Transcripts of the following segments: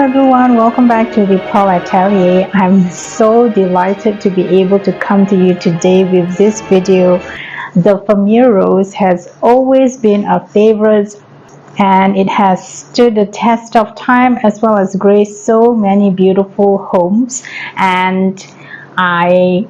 everyone, welcome back to the Pearl Atelier. I'm so delighted to be able to come to you today with this video. The Famille Rose has always been a favorite and it has stood the test of time as well as graced so many beautiful homes, and I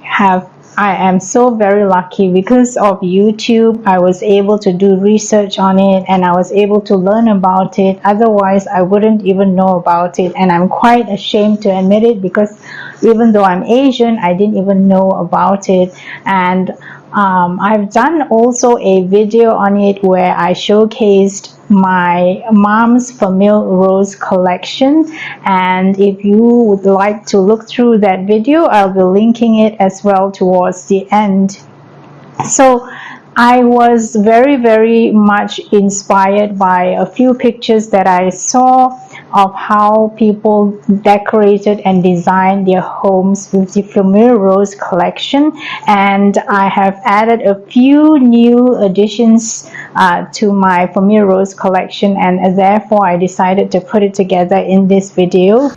am so very lucky because of YouTube. I was able to do research on it and I was able to learn about it. Otherwise, I wouldn't even know about it, and I'm quite ashamed to admit it because even though I'm Asian, I didn't even know about it. And I've done also a video on it where I showcased my mom's Famille Rose collection, and if you would like to look through that video, I'll be linking it as well towards the end. So I was very much inspired by a few pictures that I saw of how people decorated and designed their homes with the Famille Rose collection, and I have added a few new additions to my Famille Rose collection, and therefore I decided to put it together in this video.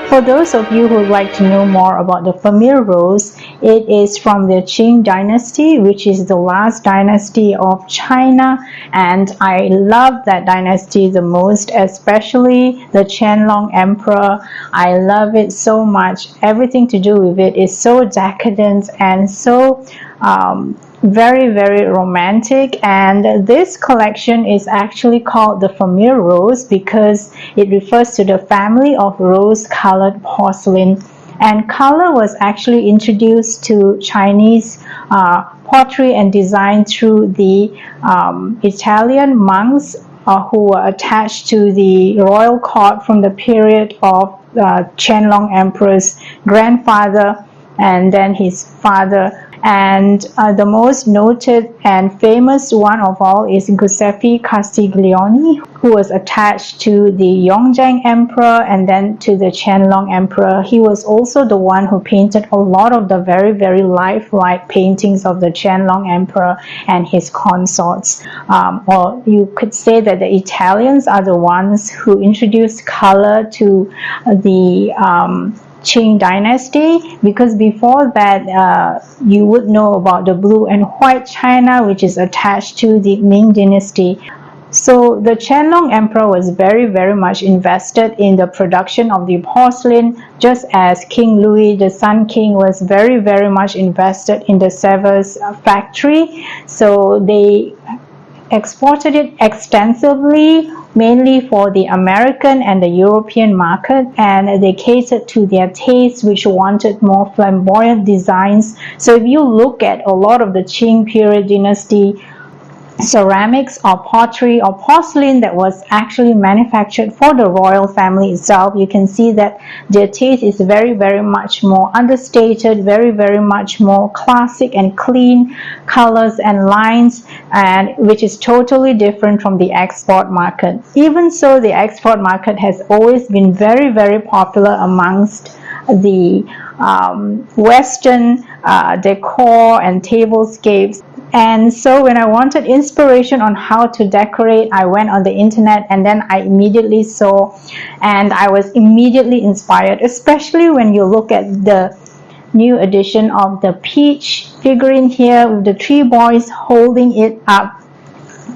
For those of you who would like to know more about the Famille Rose, it is from the Qing Dynasty, which is the last dynasty of China, and I love that dynasty the most, especially the Qianlong Emperor. I love it so much. Everything to do with it is so decadent and so very romantic, and this collection is actually called the Famille Rose because it refers to the family of rose-colored porcelain. And color was actually introduced to Chinese pottery and design through the Italian monks who were attached to the royal court from the period of Qianlong Emperor's grandfather and then his father. And the most noted and famous one of all is Giuseppe Castiglione, who was attached to the Yongzheng Emperor and then to the Qianlong Emperor. He was also the one who painted a lot of the very lifelike paintings of the Qianlong Emperor and his consorts. Or you could say that the Italians are the ones who introduced color to the Qing Dynasty, because before that you would know about the blue and white china, which is attached to the Qing Dynasty. So the Qianlong Emperor was very much invested in the production of the porcelain, just as King Louis, the Sun King, was very much invested in the Sevres factory. So they exported it extensively, mainly for the American and the European market, and they catered to their taste, which wanted more flamboyant designs. So if you look at a lot of the Qing period dynasty ceramics or pottery or porcelain that was actually manufactured for the royal family itself, you can see that their taste is very much more understated, very much more classic and clean colors and lines, and which is totally different from the export market. Even so, the export market has always been very popular amongst the Western decor and tablescapes. And so when I wanted inspiration on how to decorate, I went on the internet and then I immediately saw, and I was immediately inspired, especially when you look at the new edition of the peach figurine here with the three boys holding it up.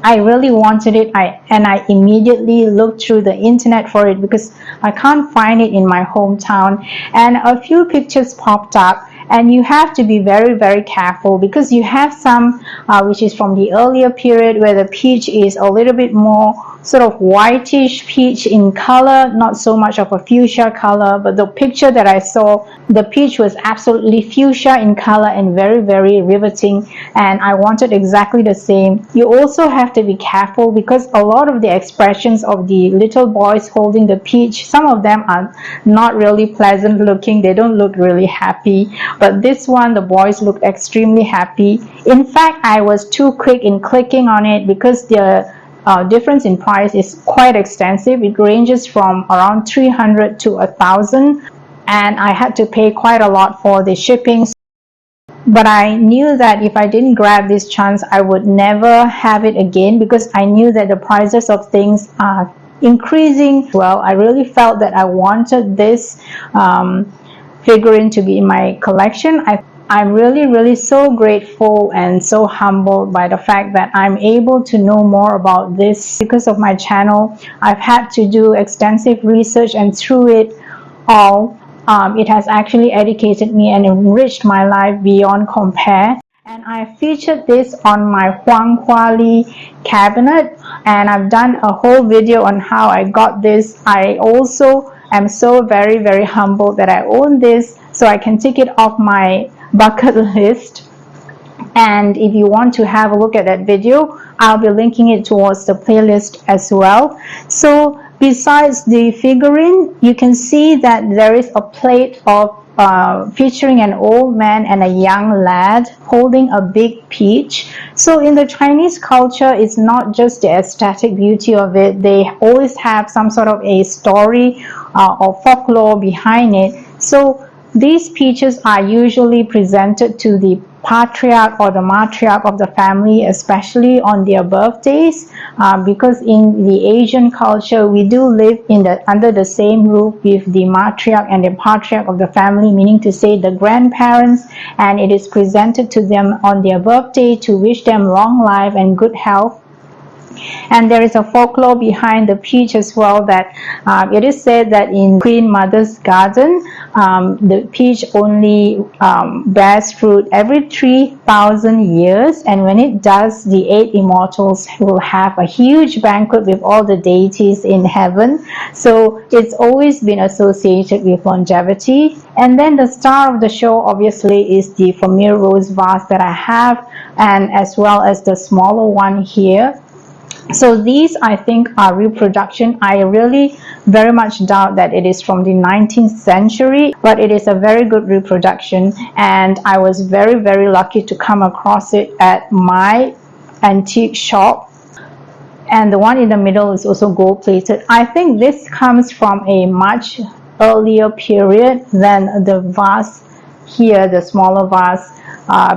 I really wanted it, and I immediately looked through the internet for it because I can't find it in my hometown, and a few pictures popped up. And you have to be very careful because you have some which is from the earlier period where the peach is a little bit more sort of whitish peach in color, not so much of a fuchsia color. But the picture that I saw, the peach was absolutely fuchsia in color and very riveting, and I wanted exactly the same. You also have to be careful because a lot of the expressions of the little boys holding the peach, some of them are not really pleasant looking. They don't look really happy. But this one, the boys looked extremely happy. In fact, I was too quick in clicking on it because the difference in price is quite extensive. It ranges from around 300 to 1,000, and I had to pay quite a lot for the shipping. But I knew that if I didn't grab this chance, I would never have it again, because I knew that the prices of things are increasing. Well, I really felt that I wanted this figurine to be in my collection. I'm really so grateful and so humbled by the fact that I'm able to know more about this because of my channel. I've had to do extensive research, and through it all, it has actually educated me and enriched my life beyond compare. And I featured this on my Huang Huali cabinet, and I've done a whole video on how I got this. I also am so very humbled that I own this, so I can tick it off my bucket list. And if you want to have a look at that video, I'll be linking it towards the playlist as well. So besides the figurine, you can see that there is a plate of featuring an old man and a young lad holding a big peach. So in the Chinese culture, it's not just the aesthetic beauty of it. They always have some sort of a story or folklore behind it. So these peaches are usually presented to the patriarch or the matriarch of the family, especially on their birthdays, because in the Asian culture, we do live under the same roof with the matriarch and the patriarch of the family, meaning to say the grandparents, and it is presented to them on their birthday to wish them long life and good health. And there is a folklore behind the peach as well, that it is said that in Queen Mother's garden, the peach only bears fruit every 3,000 years, and when it does, the 8 immortals will have a huge banquet with all the deities in heaven. So it's always been associated with longevity. And then the star of the show obviously is the Famille Rose vase that I have, and as well as the smaller one here. So these, I think, are reproduction. I really very much doubt that it is from the 19th century, but it is a very good reproduction, and I was very lucky to come across it at my antique shop. And the one in the middle is also gold plated. I think this comes from a much earlier period than the vase here, the smaller vase,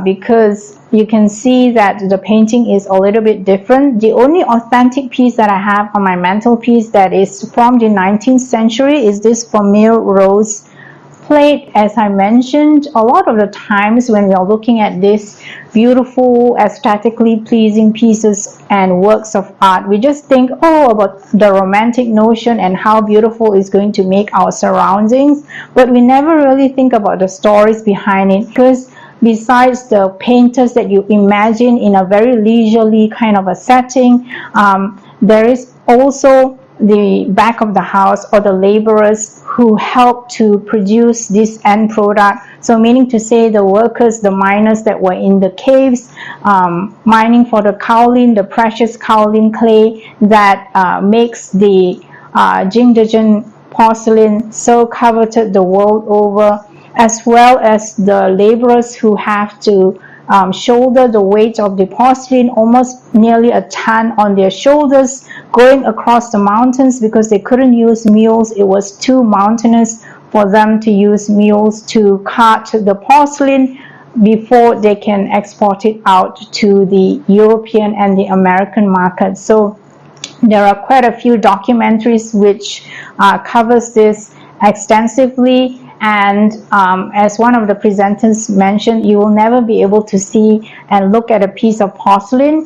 because you can see that the painting is a little bit different. The only authentic piece that I have on my mantelpiece that is from the 19th century is this Famille Rose plate. As I mentioned, a lot of the times when we are looking at this beautiful, aesthetically pleasing pieces and works of art, we just think, oh, about the romantic notion and how beautiful it's going to make our surroundings, but we never really think about the stories behind it. Because besides the painters that you imagine in a very leisurely kind of a setting, there is also the back of the house, or the laborers who help to produce this end product. So meaning to say, the workers, the miners that were in the caves, mining for the kaolin, the precious kaolin clay that makes the Qing Dynasty porcelain so coveted the world over, as well as the laborers who have to shoulder the weight of the porcelain, almost nearly a ton on their shoulders, going across the mountains, because they couldn't use mules. It was too mountainous for them to use mules to cart the porcelain before they can export it out to the European and the American market. So there are quite a few documentaries which covers this extensively. And as one of the presenters mentioned, you will never be able to see and look at a piece of porcelain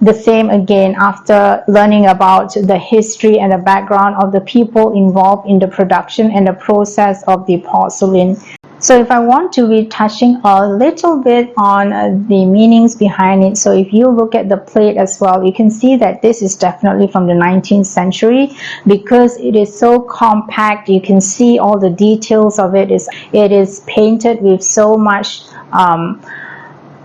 the same again after learning about the history and the background of the people involved in the production and the process of the porcelain. So if I want to be touching a little bit on the meanings behind it, so if you look at the plate as well, you can see that this is definitely from the 19th century, because it is so compact. You can see all the details of it. It is painted with so much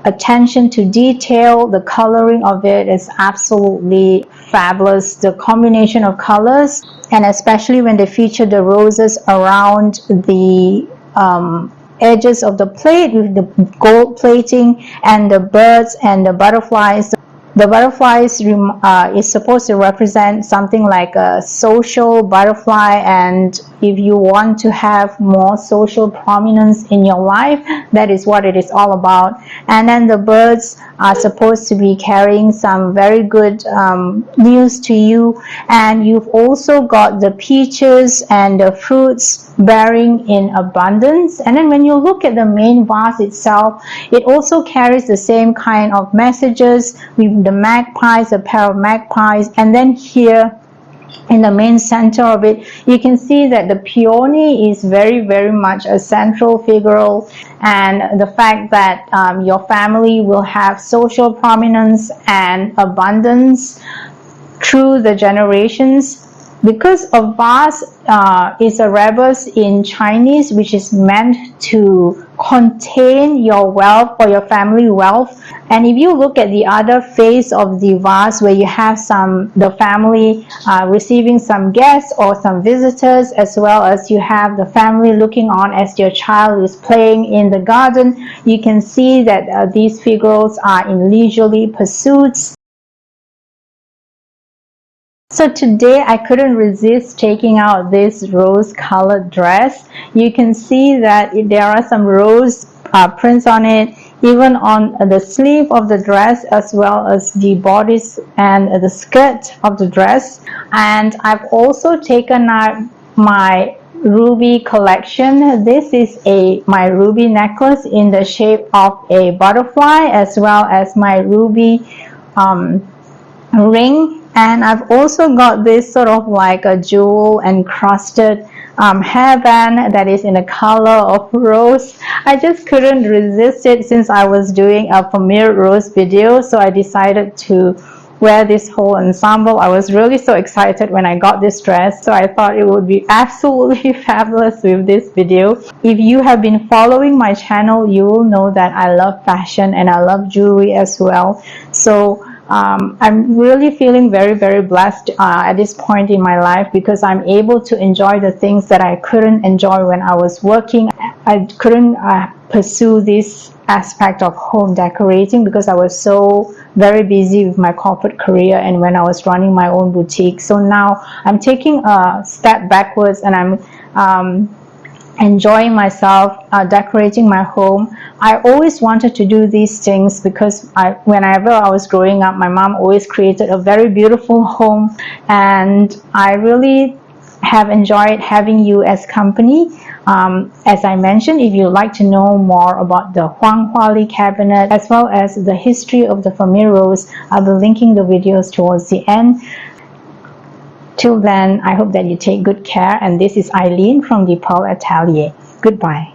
attention to detail. The coloring of it is absolutely fabulous. The combination of colors, and especially when they feature the roses around the edges of the plate with the gold plating, and the birds and the butterflies, The butterflies is supposed to represent something like a social butterfly, and if you want to have more social prominence in your life, that is what it is all about. And then the birds are supposed to be carrying some very good news to you. And you've also got the peaches and the fruits bearing in abundance. And then when you look at the main vase itself, it also carries the same kind of messages with the magpies, a pair of magpies. And then here in the main center of it, you can see that the peony is very much a central figure, and the fact that your family will have social prominence and abundance through the generations. Because a vase is a rebus in Chinese, which is meant to contain your wealth or your family wealth. And if you look at the other face of the vase, where you have the family receiving some guests or some visitors, as well as you have the family looking on as your child is playing in the garden, you can see that these figures are in leisurely pursuits. So today I couldn't resist taking out this rose colored dress. You can see that there are some rose prints on it, even on the sleeve of the dress, as well as the bodice and the skirt of the dress. And I've also taken out my ruby collection. This is my ruby necklace in the shape of a butterfly, as well as my ruby ring. And I've also got this sort of like a jewel encrusted hairband that is in the color of rose. I just couldn't resist it since I was doing a Famille Rose video, so I decided to wear this whole ensemble. I was really so excited when I got this dress, so I thought it would be absolutely fabulous with this video. If you have been following my channel, you will know that I love fashion and I love jewelry as well. So I'm really feeling very blessed at this point in my life, because I'm able to enjoy the things that I couldn't enjoy when I was working. I couldn't pursue this aspect of home decorating because I was so very busy with my corporate career and when I was running my own boutique. So now I'm taking a step backwards and I'm enjoying myself decorating my home. I always wanted to do these things because whenever I was growing up, my mom always created a very beautiful home, and I really have enjoyed having you as company. As I mentioned, if you'd like to know more about the Huang Huali cabinet as well as the history of the Famille Rose, I'll be linking the videos towards the end. Till then, I hope that you take good care, and this is Eileen from the Pearl Atelier. Goodbye.